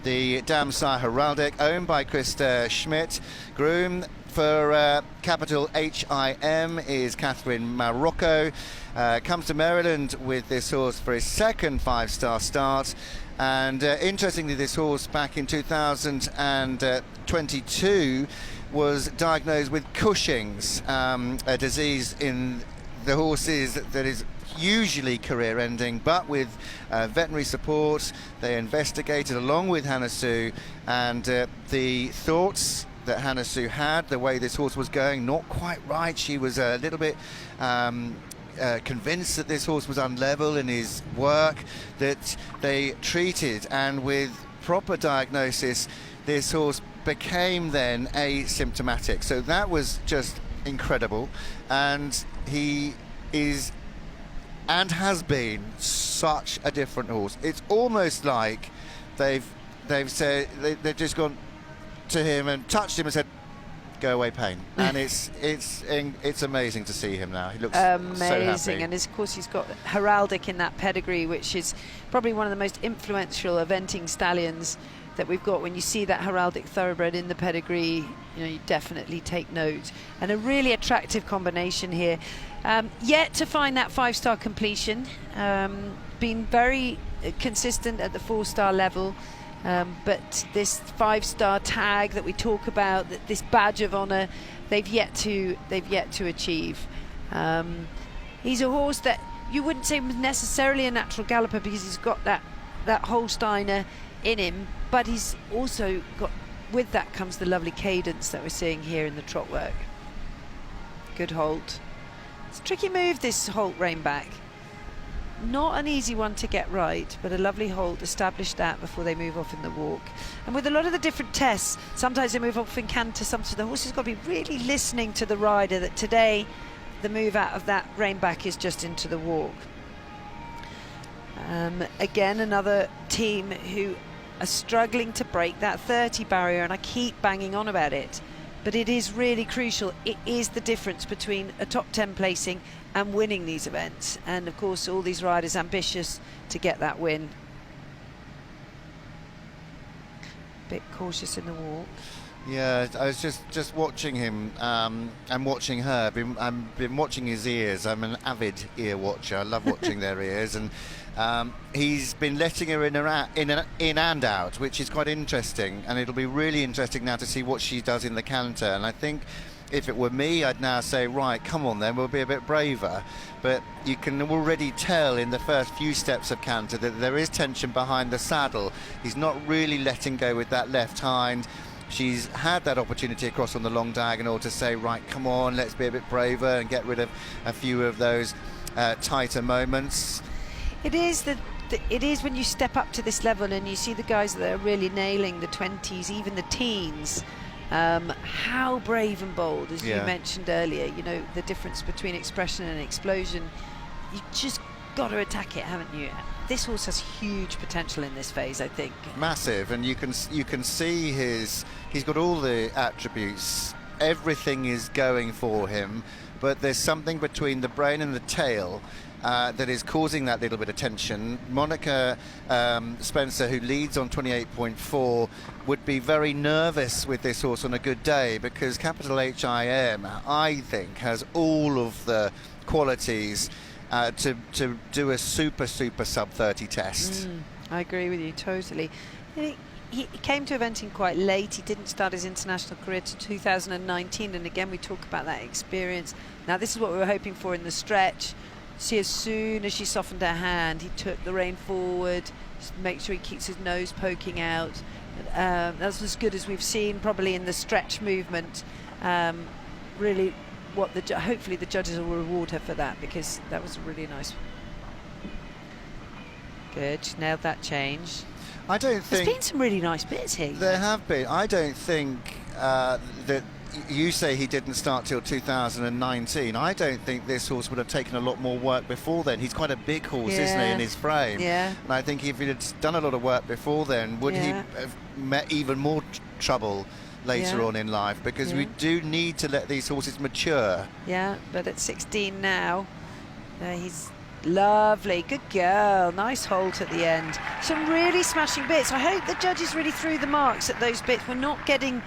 the dam sire Heraldic, owned by Krista Schmidt. Groom for capital HIM is Catherine Marocco. Comes to Maryland with this horse for his second 5-star start. And interestingly, this horse back in 2022 was diagnosed with Cushing's, a disease in the horses that is usually career-ending, but with veterinary support, they investigated along with Hannah Sue, and the thoughts that Hannah Sue had, the way this horse was going, not quite right. She was a little bit convinced that this horse was unlevel in his work, that they treated, and with proper diagnosis, this horse became then asymptomatic. So that was just incredible, and he is and has been such a different horse. It's almost like they've said they've just gone to him and touched him and said, "Go away, pain." And it's amazing to see him now. He looks amazing, so happy. and of course he's got Heraldic in that pedigree, which is probably one of the most influential eventing stallions that we've got. When you see that Heraldic thoroughbred in the pedigree, you know, you definitely take note. And a really attractive combination here. Yet to find that 5-star completion. Been very consistent at the 4-star level. But this 5-star tag that we talk about, this badge of honour, they've yet to achieve. He's a horse that you wouldn't say was necessarily a natural galloper, because he's got that Holsteiner in him, but he's also got, with that comes the lovely cadence that we're seeing here in the trot work. Good halt. It's a tricky move, this halt rein-back. Not an easy one to get right, but a lovely halt, establish that before they move off in the walk. And with a lot of the different tests, sometimes they move off in canter, sometimes the horse has got to be really listening to the rider, that today the move out of that rein-back is just into the walk. Again, another team who are struggling to break that 30 barrier, and I keep banging on about it, but it is really crucial. It is the difference between a top 10 placing and winning these events, and of course all these riders ambitious to get that win. Bit cautious in the walk. Yeah, I was just watching him and watching her. I've been watching his ears. I'm an avid ear watcher. I love watching their ears, and he's been letting her in and out, which is quite interesting. And it'll be really interesting now to see what she does in the canter. And I think if it were me, I'd now say, right, come on then, we'll be a bit braver. But you can already tell in the first few steps of canter that there is tension behind the saddle. He's not really letting go with that left hind. She's had that opportunity across on the long diagonal to say, right, come on, let's be a bit braver and get rid of a few of those tighter moments. It is it is when you step up to this level and you see the guys that are really nailing the 20s, even the teens, how brave and bold, as you mentioned earlier. You know, the difference between expression and explosion. You just got to attack it, haven't you? This horse has huge potential in this phase, I think. Massive, and you can see he's got all the attributes. Everything is going for him, but there's something between the brain and the tail that is causing that little bit of tension. Monica Spencer, who leads on 28.4, would be very nervous with this horse on a good day, because capital HIM, I think, has all of the qualities to do a super sub 30 test. I agree with you totally. He came to eventing quite late. He didn't start his international career to 2019, and again we talk about that experience. Now this is what we were hoping for in the stretch. See, as soon as she softened her hand, he took the rein forward, just make sure he keeps his nose poking out. That's as good as we've seen probably in the stretch movement. Really, hopefully the judges will reward her for that, because that was really nice. Good, she nailed that change. I don't think there's been some really nice bits here. There have been. I don't think that you say he didn't start till 2019. I don't think this horse would have taken a lot more work before then. He's quite a big horse, isn't he, in his frame? Yeah. And I think if he had done a lot of work before then, would he have met even more trouble later on in life? Because we do need to let these horses mature. Yeah, but at 16 now, he's Lovely, good girl, nice halt at the end. Some really smashing bits. I hope the judges really threw the marks at those bits. We're not getting